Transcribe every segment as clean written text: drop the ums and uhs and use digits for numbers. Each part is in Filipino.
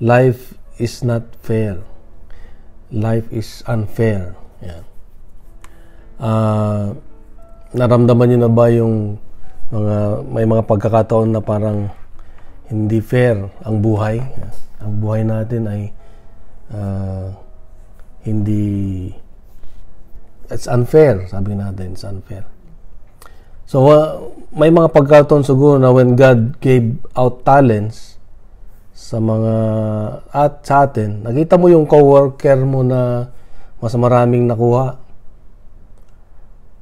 life is not fair. Life is unfair. Yan. Naramdaman niyo na ba yung may mga pagkakataon na parang hindi fair ang buhay? Ang buhay natin ay it's unfair, sabi natin, it's unfair. So, may mga pagkakataon siguro na when God gave out talents sa atin, nakita mo yung coworker mo na mas maraming nakuha.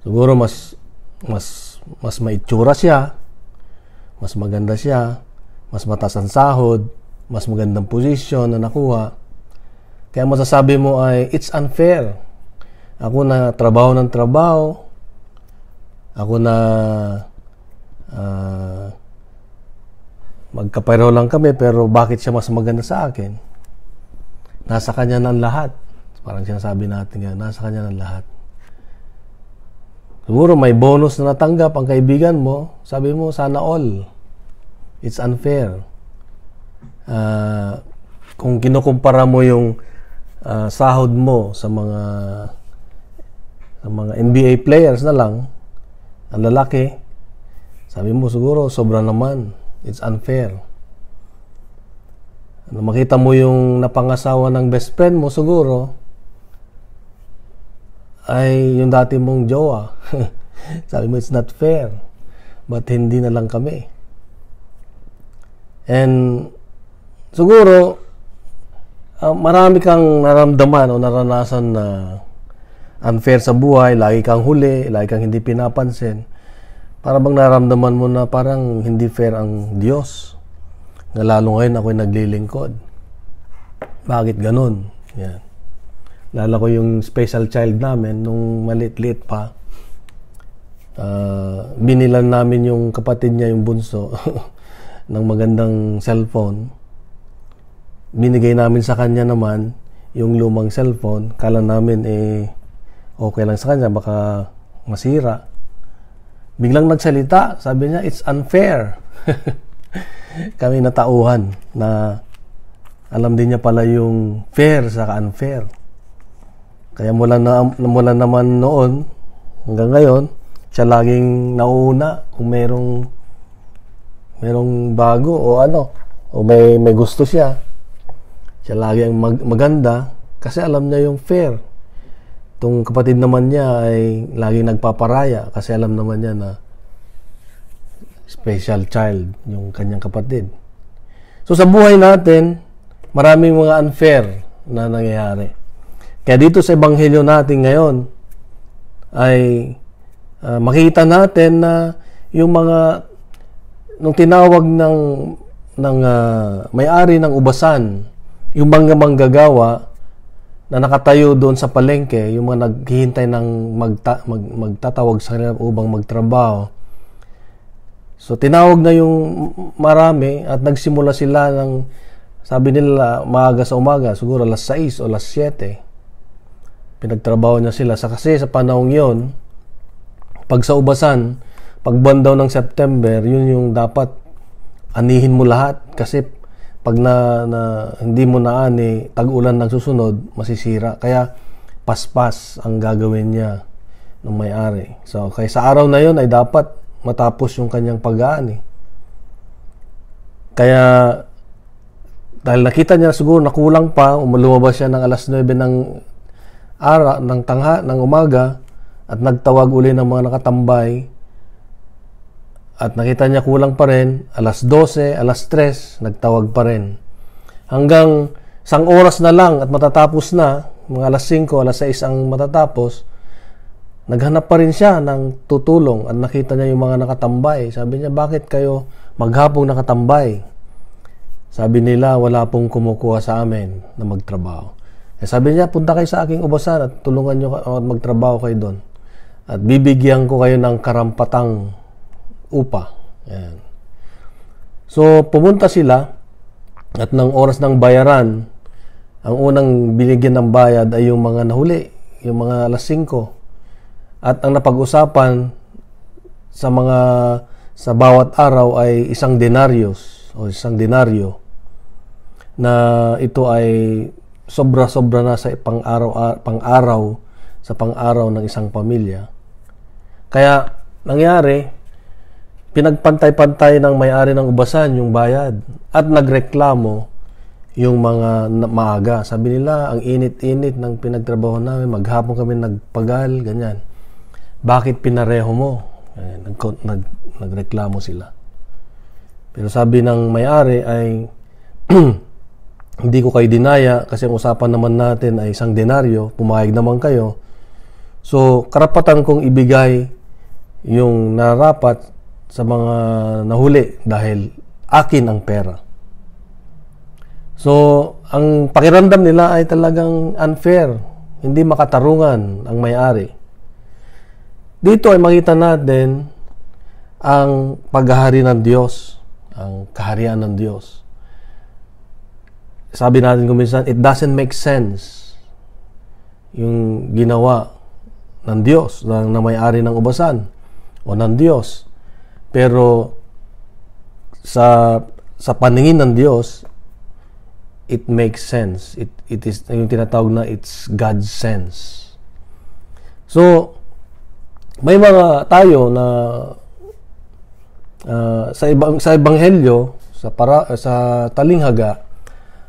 Siguro mas maitsura siya, mas maganda siya, mas mataas ang sahod, mas magandang posisyon na nakuha. Kaya masasabi mo ay, it's unfair. Ako na trabaho ng trabaho, ako na magkapareho lang kami, pero bakit siya mas maganda sa akin? Nasa kanya ng lahat. Parang sinasabi natin nga, nasa kanya ng lahat. Siguro may bonus na natanggap ang kaibigan mo, sabi mo, sana all. It's unfair. Kung kinukumpara mo yung sahod mo sa mga NBA players na lang, ang lalaki, sabi mo siguro, sobra naman. It's unfair. Makita mo yung napangasawa ng best friend mo, siguro, ay yung dati mong jowa. Sabi mo, it's not fair. But hindi na lang kami. And siguro, marami kang naramdaman o naranasan na unfair sa buhay, lagi kang huli, lagi kang hindi pinapansin. Para bang naramdaman mo na parang hindi fair ang Diyos, na lalo ngayon ako'y naglilingkod. Bakit ganun? Yan. Lala ko yung special child namin nung maliit-liit pa. Binilan namin yung kapatid niya, yung bunso, ng magandang cellphone. Binigay namin sa kanya naman yung lumang cellphone. Kala namin okay lang sa kanya, baka masira. Biglang nagsalita, sabi niya, it's unfair. Kami natauhan na alam din niya pala yung fair sa unfair. Kaya mula naman noon hanggang ngayon, siya laging nauuna kung merong bago o o may gusto siya. Siya lagi ang maganda kasi alam niya yung fair. Itong kapatid naman niya ay laging nagpaparaya kasi alam naman niya na special child yung kanyang kapatid. So sa buhay natin, maraming mga unfair na nangyayari. Kaya dito sa ebanghelyo natin ngayon ay makita natin na yung nung tinawag ng may-ari ng ubasan, yung mga manggagawa na nakatayo doon sa palengke, yung mga naghihintay ng magtatawag sa kanila upang magtrabaho. So tinawag na yung marami at nagsimula sila ng, sabi nila, maaga sa umaga, siguro alas 6 o alas 7. Pinagtrabaho niya sila. Kasi sa panahong yon, pag sa ubasan, pag buwan daw ng September, yun yung dapat anihin mo lahat. Kasi pag hindi mo naani, tag-ulan ng susunod, masisira. Kaya paspas ang gagawin niya ng may-ari. So, kaya sa araw na yon ay dapat matapos yung kanyang pag-aani. Kaya dahil nakita niya siguro na kulang pa, lumabas siya ng alas 9 ng umaga at nagtawag uli ng mga nakatambay at nakita niya kulang pa rin, alas 12, alas 3, nagtawag pa rin. Hanggang 1 oras na lang at matatapos na, mga alas 5, alas 6 ang matatapos, naghanap pa rin siya ng tutulong at nakita niya yung mga nakatambay. Sabi niya, bakit kayo maghapong nakatambay? Sabi nila, wala pong kumukuha sa amin na magtrabaho. Sabi niya, punta kayo sa aking ubasan at tulungan niyo at magtrabaho kayo doon. At bibigyan ko kayo ng karampatang upa. Ayan. So, pumunta sila at ng oras ng bayaran, ang unang binigyan ng bayad ay yung mga nahuli, yung mga alas 5. At ang napag-usapan sa bawat araw ay 1 denarios o 1 denaryo. na ito ay sobra-sobra na sa pang-araw ng isang pamilya. Kaya nangyari, pinagpantay-pantay ng may-ari ng ubasan yung bayad at nagreklamo yung mga maaga. Sabi nila, ang init-init ng pinagtrabaho namin, maghapon kami nagpagal, ganyan. Bakit pinareho mo? Nagreklamo sila. Pero sabi ng may-ari ay, hindi ko kayo dinaya kasi ang usapan naman natin ay isang denaryo, pumayag naman kayo. So, karapatan kong ibigay yung nararapat sa mga nahuli dahil akin ang pera. So, ang pakiramdam nila ay talagang unfair. Hindi makatarungan ang may-ari. Dito ay makita natin ang paghahari ng Diyos, ang kaharian ng Diyos. Sabi natin kuminsan, it doesn't make sense yung ginawa ng Diyos, na may-ari ng ubasan o ng Diyos. Pero sa paningin ng Diyos, it makes sense. It is yung tinatawag na it's God's sense. So, may mga tayo na sa ebanghelyo, sa talinghaga,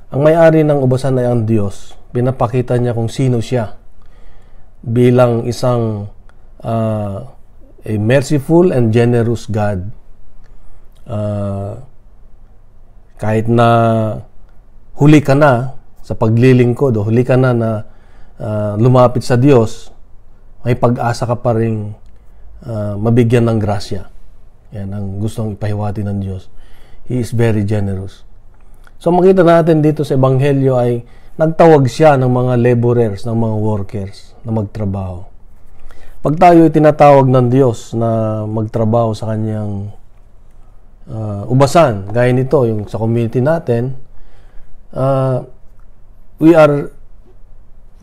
ang may-ari ng ubasan ay ang Diyos. Pinapakita niya kung sino siya bilang isang a merciful and generous God. Kahit na huli ka na sa paglilingkod o huli ka na lumapit sa Diyos, may pag-asa ka pa rin mabigyan ng grasya. Yan ang gustong ipahiwati ng Diyos. He is very generous. So makita natin dito sa ebanghelyo ay nagtawag siya ng mga laborers, ng mga workers na magtrabaho. Pag tayo ay tinatawag ng Diyos na magtrabaho sa kanyang ubasan, gaya nito, yung sa community natin, we are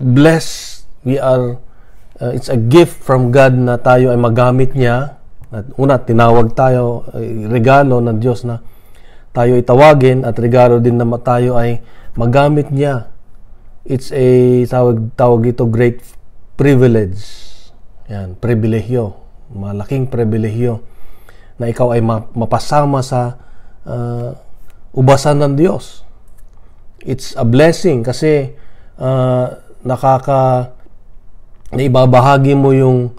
blessed. It's a gift from God na tayo ay magamit niya. At una, tinawag tayo, regalo ng Diyos na tayo ay tawagin, at regalo din na tayo ay magamit niya. It's a tawag ito great privilege. Yan, pribilehyo, malaking pribilehyo na ikaw ay mapasama sa ubasan ng Diyos. It's a blessing kasi naibabahagi mo yung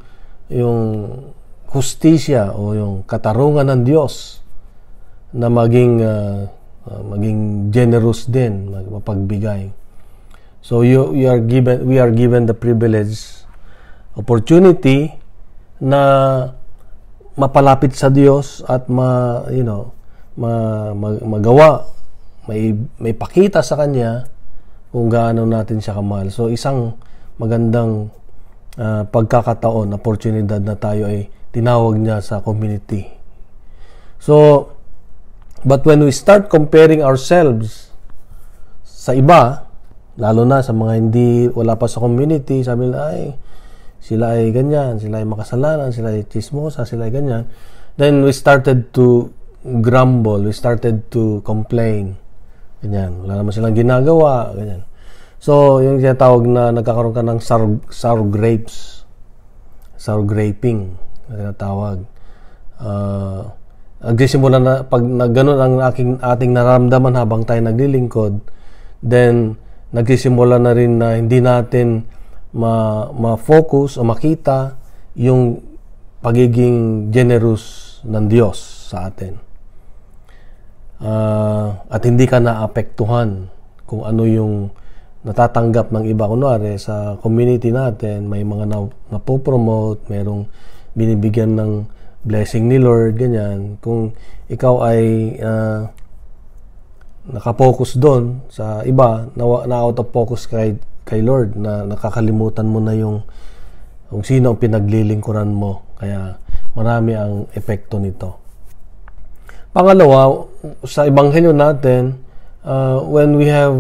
hustisya o yung katarungan ng Diyos na maging generous din, mapagbigay. So we are given the privilege, opportunity na mapalapit sa Diyos at magawa, may pakita sa Kanya kung gaano natin siya kamahal. So isang magandang pagkakataon, oportunidad na tayo ay tinawag niya sa community. So, but when we start comparing ourselves sa iba, lalo na sa mga wala pa sa community, sabi nila, sila ay ganyan, sila ay makasalanan, sila ay chismosa, sila ay ganyan, then we started to grumble, we started to complain. Ganyan, wala naman silang ginagawa, ganyan. So, yung tinatawag na nagkakaroon ka ng sour grapes, sour graping, na tinatawag. Nagsisimula na, pag gano'n ang ating nararamdaman habang tayo naglilingkod, then nagsisimula na rin na hindi natin ma-focus o makita yung pagiging generous ng Diyos sa atin. At hindi ka naapektuhan kung ano yung natatanggap ng iba. Kunwari, sa community natin, may mga napopromote, mayroong binibigyan ng blessing ni Lord, ganyan. Kung ikaw ay nakapokus doon sa iba, na out of focus kay Lord, na nakakalimutan mo na yung kung sino ang pinaglilingkuran mo. Kaya marami ang epekto nito. Pangalawa, sa ebanghelyo natin, when we have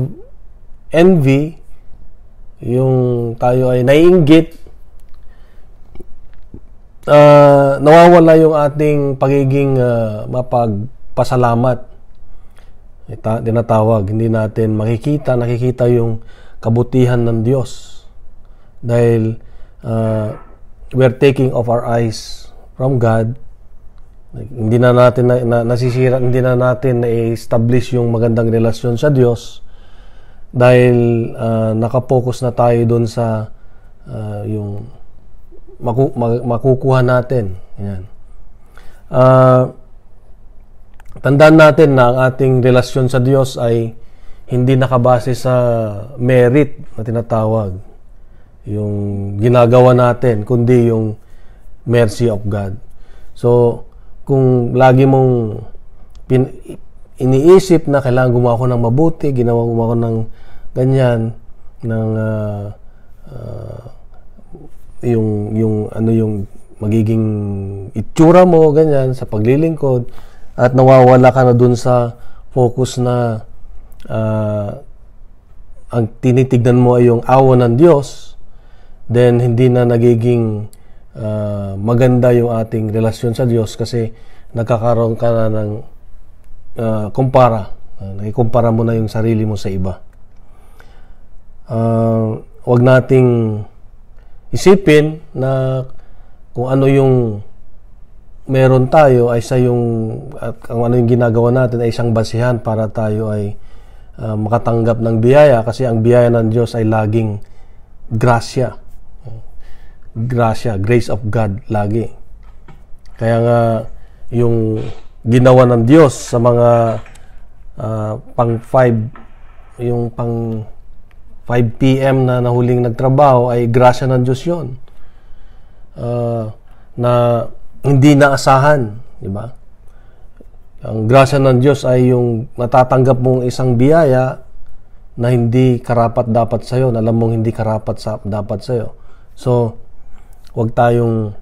envy, yung tayo ay naiinggit, nawawala yung ating pagiging mapagpasalamat. tinatawag. Hindi natin nakikita yung kabutihan ng Diyos. Dahil we're taking off our eyes from God. Hindi na natin nasisira, hindi na natin na-establish yung magandang relasyon sa Diyos dahil nakapokus na tayo doon sa yung makukuha natin. Yan. Tandaan natin na ang ating relasyon sa Diyos ay hindi nakabase sa merit na tinatawag, yung ginagawa natin, kundi yung mercy of God. So, kung lagi mong iniisip na kailangan gumawa ko ng mabuti, gumawa ko ng ganyan, ng yung magiging itsura mo, ganyan, sa paglilingkod, at nawawala ka na dun sa focus na ang tinitignan mo ay yung awa ng Diyos, then hindi na nagiging maganda yung ating relasyon sa Diyos kasi nagkakaroon ka na ng nakikumpara mo na yung sarili mo sa iba. Huwag nating isipin na kung ano yung meron tayo ay kung ano yung ginagawa natin ay isang basihan para tayo ay makatanggap ng biyaya, kasi ang biyaya ng Diyos ay laging grasya, grace of God lagi. Kaya nga yung ginawa ng Diyos sa mga pang 5 PM na nahuling nagtrabaho ay grasya ng Diyos yun, na hindi naasahan, di ba? Ang grasya ng Diyos ay yung natatanggap mong isang biyaya na hindi karapat dapat sa'yo, na alam mong hindi karapat dapat sa'yo. So, huwag tayong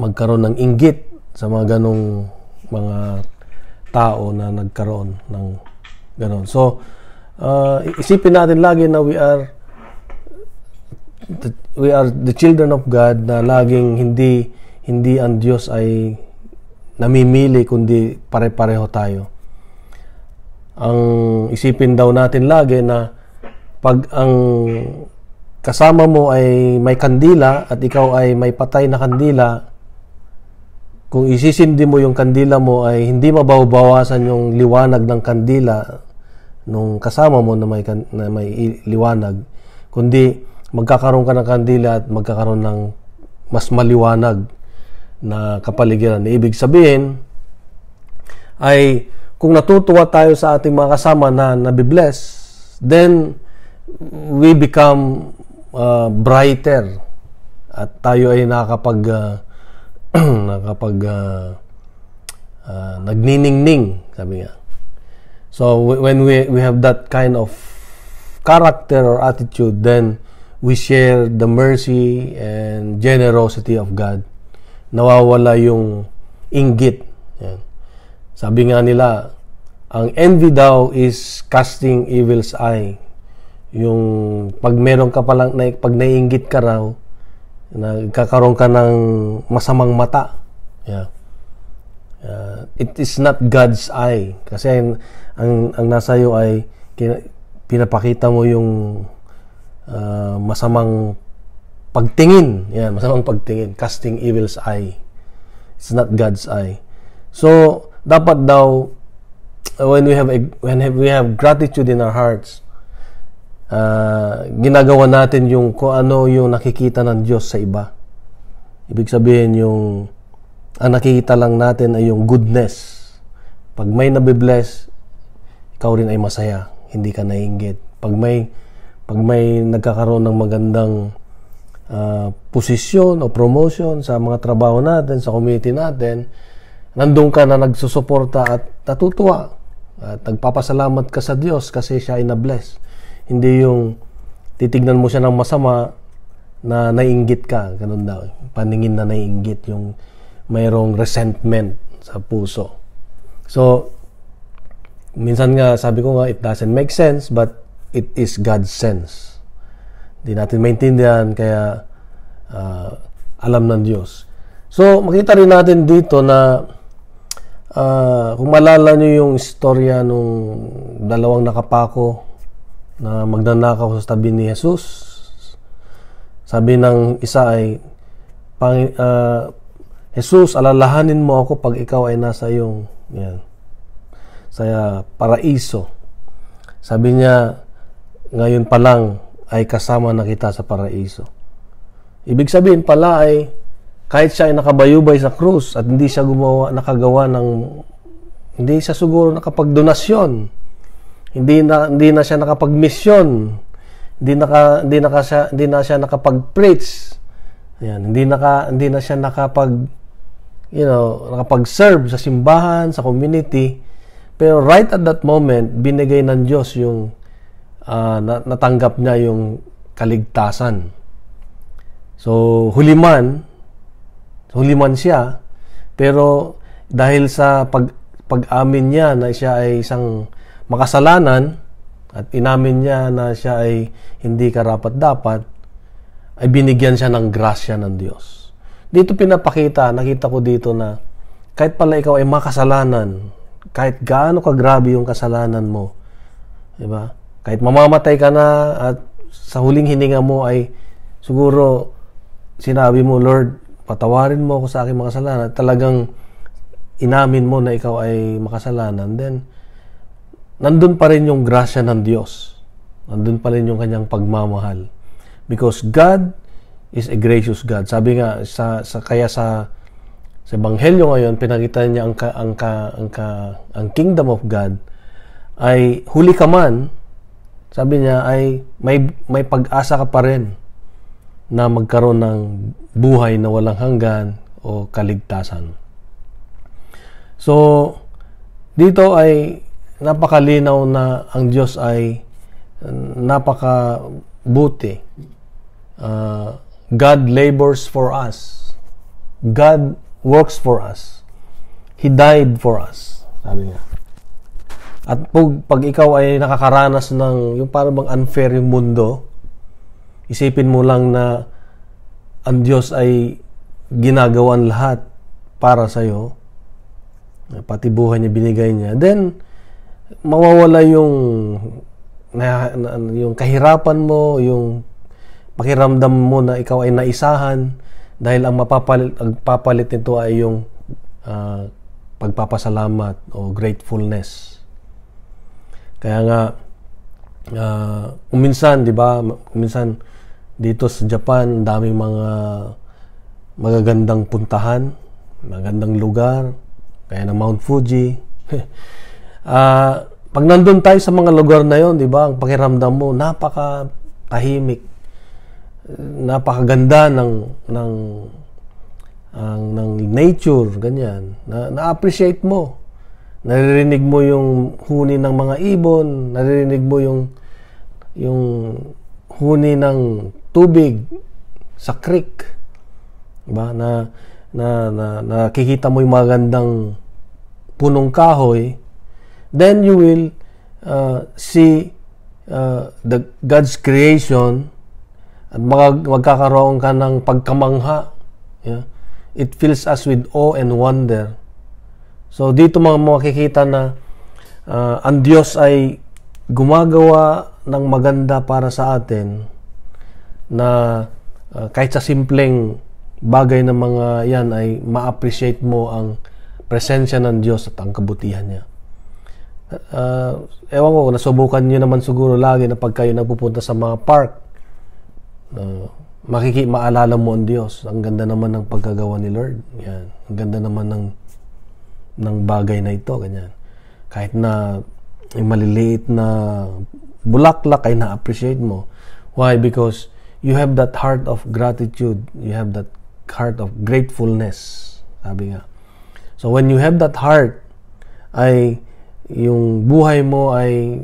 magkaroon ng inggit sa mga ganong mga tao na nagkaroon ng ganon. So, isipin natin lagi na we are the children of God, na laging hindi ang Diyos ay namimili, kundi pare-pareho tayo. Ang isipin daw natin lagi na pag ang kasama mo ay may kandila at ikaw ay may patay na kandila, kung isisindi mo yung kandila mo ay hindi mababawasan yung liwanag ng kandila nung kasama mo na may liwanag, kundi magkakaroon ka ng kandila at magkakaroon ng mas maliwanag na kapaligiran. Ibig sabihin ay kung natutuwa tayo sa ating mga kasama na nabibless, then we become brighter at tayo ay nagniningning, sabi nga. So when we have that kind of character or attitude, then we share the mercy and generosity of God. Nawawala yung inggit. Yan. Sabi nga nila, ang envy daw is casting evil's eye. Yung pag meron ka palang, pag naiinggit ka raw, nagkakaroon ka ng masamang mata. Yeah. It is not God's eye. Kasi ang nasa iyo ay pinapakita mo yung masamang pagtingin. Yan, masamang pagtingin. Casting evil's eye. It's not God's eye. So, dapat daw, when we have gratitude in our hearts, ginagawa natin yung kung ano yung nakikita ng Diyos sa iba. Ibig sabihin ang nakikita lang natin ay yung goodness. Pag may nabibless, ikaw rin ay masaya, hindi ka naiinggit. Pag may nagkakaroon ng magandang posisyon o promotion sa mga trabaho natin, sa community natin, nandun ka na nagsusuporta at natutuwa at nagpapasalamat ka sa Diyos kasi siya ay na-bless. Hindi yung titignan mo siya ng masama na naiinggit ka. Ganun daw. Paningin na naiinggit. Yung mayroong resentment sa puso. So, minsan nga, sabi ko nga, it doesn't make sense, but it is God's sense. Hindi natin maintindihan, kaya alam ng Diyos. So, makita rin natin dito na kung malala nyo yung istorya nung dalawang nakapako na magnanakaw sa tabi ni Jesus, sabi ng isa ay, Jesus, alalahanin mo ako pag ikaw ay nasa iyong sa paraiso. Sabi niya, ngayon pa lang ay kasama na kita sa paraiso. Ibig sabihin pala ay kahit siya ay nakabayubay sa krus at hindi siya hindi siya siguro nakapagdonasyon, hindi na siya nakapagmisyon, hindi na siya nakapag-preach, hindi na siya nakapag-serve sa simbahan, sa community. Pero right at that moment, binigay ng Diyos yung natanggap niya yung kaligtasan. So huliman siya, pero dahil sa pag-amin niya na siya ay isang makasalanan at inamin niya na siya ay hindi karapat-dapat, ay binigyan siya ng grasya ng Diyos. Dito nakita ko dito na kahit pala ikaw ay makasalanan, kahit gaano kagrabe yung kasalanan mo, diba? Kahit mamamatay ka na at sa huling hininga mo ay siguro sinabi mo, Lord, patawarin mo ako sa aking mga kasalanan, talagang inamin mo na ikaw ay makasalanan, then nandun pa rin yung grasya ng Diyos. Nandun pa rin yung kanyang pagmamahal. Because God is a gracious God. Sabi nga, kaya sa Ebanghelyo ngayon, pinakita niya ang kingdom of God ay huli ka man, sabi niya, ay may pag-asa ka pa rin na magkaroon ng buhay na walang hanggan o kaligtasan. So, dito ay napakalinaw na ang Diyos ay napakabuti. God labors for us. God works for us. He died for us. Sabi niya. At pag ikaw ay nakakaranas ng yung parang bang unfair yung mundo, isipin mo lang na ang Diyos ay ginagawan lahat para sa iyo, pati buhay niya binigay niya, then mawawala yung kahirapan mo, yung pakiramdam mo na ikaw ay naisahan, dahil ang papalit nito ay yung pagpapasalamat o gratefulness. Kaya nga minsan, di ba, minsan dito sa Japan, daming mga magagandang puntahan, magandang lugar, kaya na Mount Fuji. Pag nandun tayo sa mga lugar na yon, di ba, ang pakiramdam mo, napaka-tahimik, napakaganda ng nature, ganyan. Na-appreciate mo. Naririnig mo yung huni ng mga ibon, naririnig mo yung huni ng tubig sa creek, diba? Na nakikita mo yung magandang punong kahoy, then you will see God's creation at magkakaroon ka ng pagkamangha. Yeah? It fills us with awe and wonder. So dito makikita na ang Diyos ay gumagawa ng maganda para sa atin, na kahit sa simpleng bagay na mga yan ay ma-appreciate mo ang presensya ng Diyos at ang kabutihan niya. Ewan ko, nasubukan nyo naman siguro lagi na pag kayo nagpupunta sa mga park, maalala mo ang Diyos. Ang ganda naman ng pagkagawa ni Lord. Yan. Ang ganda naman ng bagay na ito. Ganyan. Kahit na yung maliliit na bulaklak ay na-appreciate mo. Why? Because you have that heart of gratitude. You have that heart of gratefulness. Sabi nga. So when you have that heart, ay yung buhay mo ay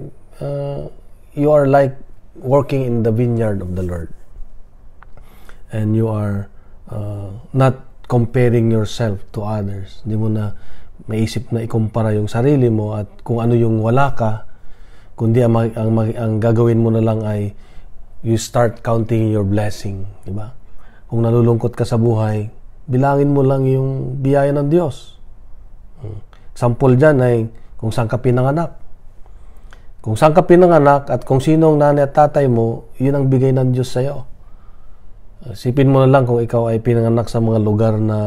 you are like working in the vineyard of the Lord. And you are not comparing yourself to others. Hindi mo na maisip na ikumpara yung sarili mo at kung ano yung wala ka, kundi ang gagawin mo na lang ay you start counting your blessing, di ba? Kung nalulungkot ka sa buhay, bilangin mo lang yung biyaya ng Diyos. Example dyan ay kung saan ka pinanganak. Kung saan ka pinanganak at kung sino ang nanay at tatay mo, yun ang bigay ng Diyos sa'yo. Sipin mo na lang kung ikaw ay pinanganak sa mga lugar na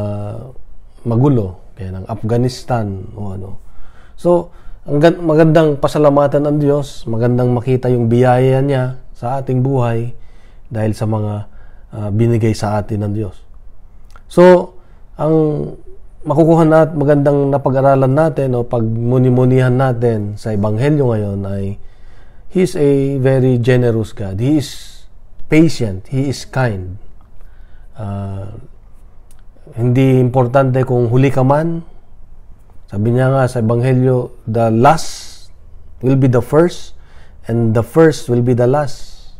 magulo, kaya ng Afghanistan o ano. So, magandang pasalamatan ng Diyos, magandang makita yung biyaya niya sa ating buhay dahil sa mga binigay sa atin ng Diyos. So, ang makukuha natin, magandang napag-aralan natin o pagmuni-munihan natin sa Ebanghelyo ngayon ay He is a very generous God. He is patient. He is kind. Hindi importante kung huli ka man. Sabi niya nga sa Ebanghelyo, the last will be the first and the first will be the last.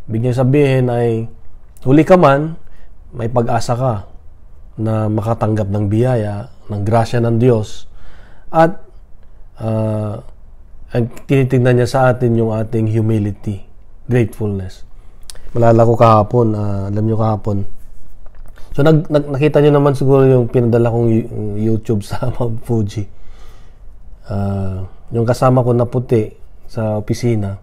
Ibig niya sabihin ay huli ka man, may pag-asa ka na makatanggap ng biyaya, ng grasya ng Diyos, at tinitignan niya sa atin yung ating humility, gratefulness. Malala ko kahapon, alam niyo kahapon, so nakita niyo naman siguro yung pinadala kong YouTube sa Mount Fuji. Yung kasama ko na puti sa opisina,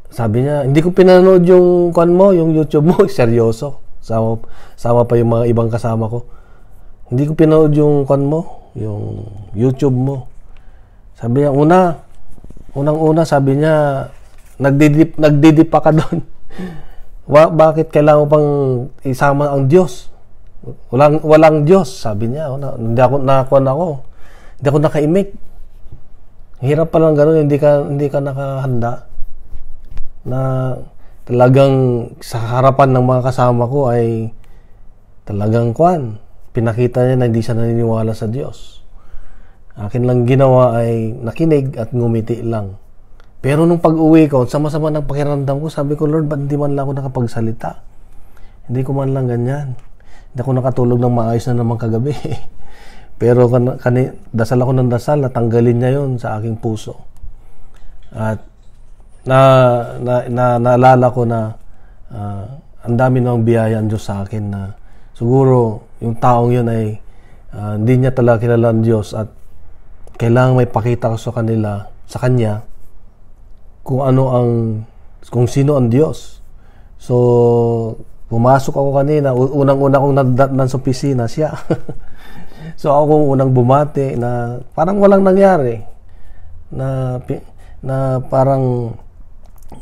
sabi niya, hindi ko pinanood yung yung YouTube mo, seryoso. Sama pa yung mga ibang kasama ko. Hindi ko pinanood yung yung YouTube mo. Sabi niya, unang-una, sabi niya, nagdidip pa ka doon. Bakit kailangan pang isama ang Diyos? Walang Diyos, sabi niya. Hindi ako naka-imik. Hirap pa lang gano'n, hindi ka nakahanda na talagang sa harapan ng mga kasama ko ay talagang pinakita niya na hindi siya naniniwala sa Diyos. Akin lang ginawa ay nakinig at ngumiti lang. Pero nung pag-uwi ko, sama-sama ng pakiramdam ko, sabi ko, Lord, ba't hindi man lang ako nakapagsalita? Hindi ko man lang ganyan. Hindi ako nakatulog ng maayos na naman kagabi. Pero dasal ako ng dasal, natanggalin niya yon sa aking puso. At naalala ko na ang dami ng biyaya ang Diyos sa akin na siguro yung taong yun ay hindi niya talaga kilala ang Diyos at kailangan may pakita ko sa kanya kung sino ang Diyos. So pumasok ako kanina, unang-una kong nasa opisina siya. So ako unang bumati na parang walang nangyari na parang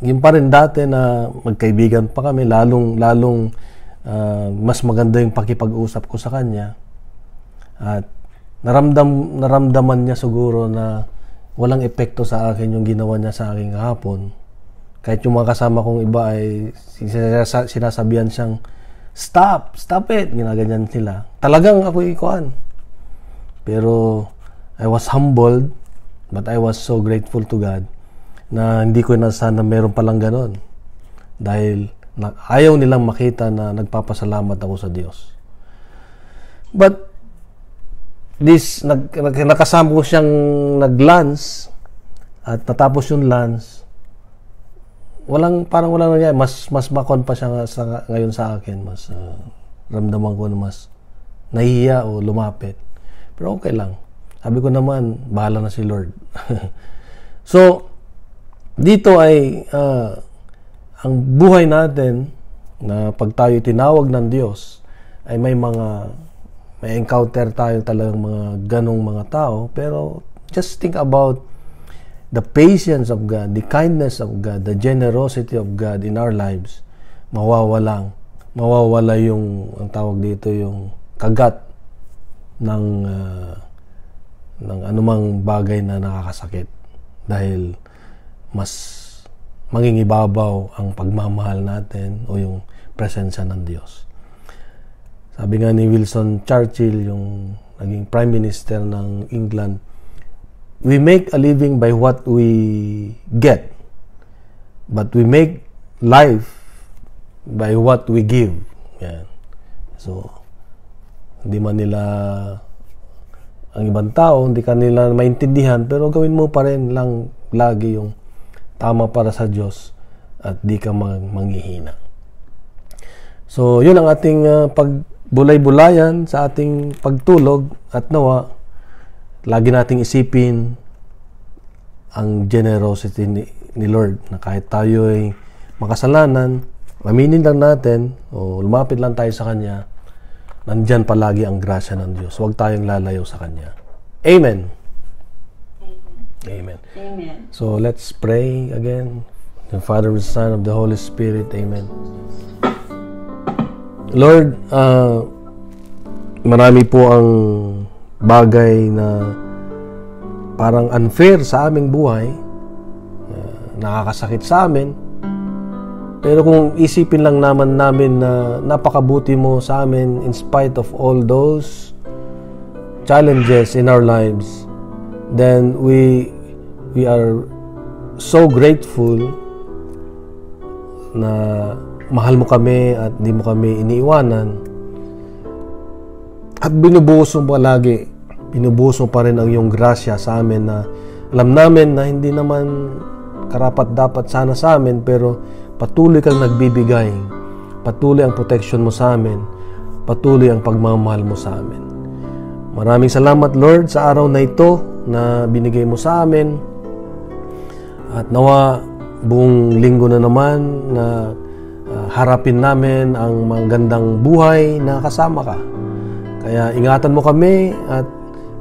yun pa rin dati na magkaibigan pa kami, lalong mas maganda yung pakipag-usap ko sa kanya. At naramdaman niya siguro na walang epekto sa akin yung ginawa niya sa akin kahapon. Kahit yung mga kasama kong iba ay sinasabihan siyang, stop it, ginaganyan sila. Talagang ako ikuan. Pero I was humbled, but I was so grateful to God na hindi ko inasahan na meron palang ganon. Dahil ayaw nilang makita na nagpapasalamat ako sa Diyos. But nakasama ko siyang nag-lunch at natapos yung lunch, parang walang nangyari. Mas makon pa siya ngayon sa akin. Mas ramdaman ko na mas nahihiya o lumapit. Pero okay lang. Sabi ko naman, bahala na si Lord. So, dito ay ang buhay natin na pag tayo tinawag ng Diyos ay may encounter tayo talagang mga ganong mga tao, pero just think about the patience of God, the kindness of God, the generosity of God in our lives. Mawawala yung ang tawag dito yung kagat ng anumang bagay na nakakasakit dahil mas mangingibabaw ang pagmamahal natin o yung presensya ng Diyos. Sabi nga ni Winston Churchill, yung naging Prime Minister ng England, we make a living by what we get, but we make life by what we give. Yan. So, hindi man nila ang ibang tao, hindi kanila maintindihan, pero gawin mo pa rin lang lagi yung tama para sa Diyos at di ka manghihina. So, yun ang ating pagbulay-bulayan sa ating pagtulog at nawa lagi nating isipin ang generosity ni Lord, na kahit tayo ay makasalanan, aminin lang natin o lumapit lang tayo sa Kanya, nandyan palagi ang grasya ng Diyos. Huwag tayong lalayo sa Kanya. Amen. Amen. Amen. So let's pray again. The Father, the Son, of the Holy Spirit. Amen. Lord, marami po ang bagay na parang unfair sa aming buhay, nakakasakit sa amin. Pero kung isipin lang namin na napakabuti mo sa amin in spite of all those challenges in our lives, then we are so grateful na mahal mo kami at di mo kami iniiwanan. At binubuhos mo pa rin ang iyong grasya sa amin, na alam namin na hindi naman karapat-dapat sana sa amin, pero patuloy kang nagbibigay. Patuloy ang protection mo sa amin. Patuloy ang pagmamahal mo sa amin. Maraming salamat, Lord, sa araw na ito na binigay mo sa amin. At nawa buong linggo na naman na harapin namin ang magandang buhay na kasama ka. Kaya ingatan mo kami at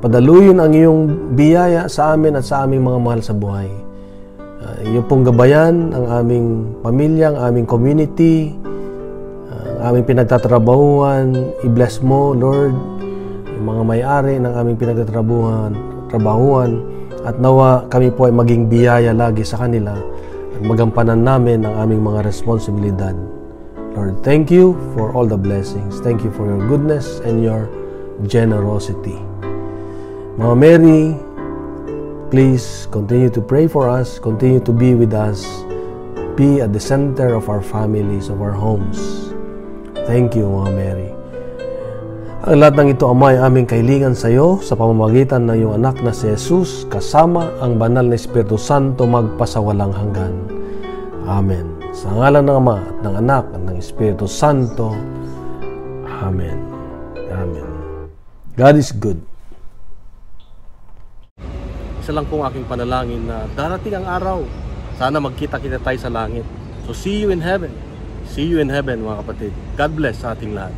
padaluyin ang iyong biyaya sa amin at sa aming mga mahal sa buhay. Iyong pong gabayan ang aming pamilya, ang aming community, ang aming pinagtatrabahuan. I-bless mo, Lord, yung mga may-ari ng aming pinagtatrabahuan, at nawa kami po ay maging biyaya lagi sa kanila at magampanan namin ang aming mga responsibilidad. Lord, thank you for all the blessings. Thank you for your goodness and your generosity. Mama Mary, please continue to pray for us, continue to be with us, be at the center of our families, of our homes. Thank you, Mama Mary. Ang lahat ng ito, Ama, ay aming kahilingan sa iyo sa pamamagitan ng iyong anak na si Jesus, kasama ang banal na Espiritu Santo magpasawalang hanggan. Amen. Sa ngalan ng Ama at ng Anak at ng Espiritu Santo. Amen. Amen. God is good. Isa lang pong aking panalangin na darating ang araw, sana magkita-kita tayo sa langit. So see you in heaven. See you in heaven, mga kapatid. God bless sa ating lahat.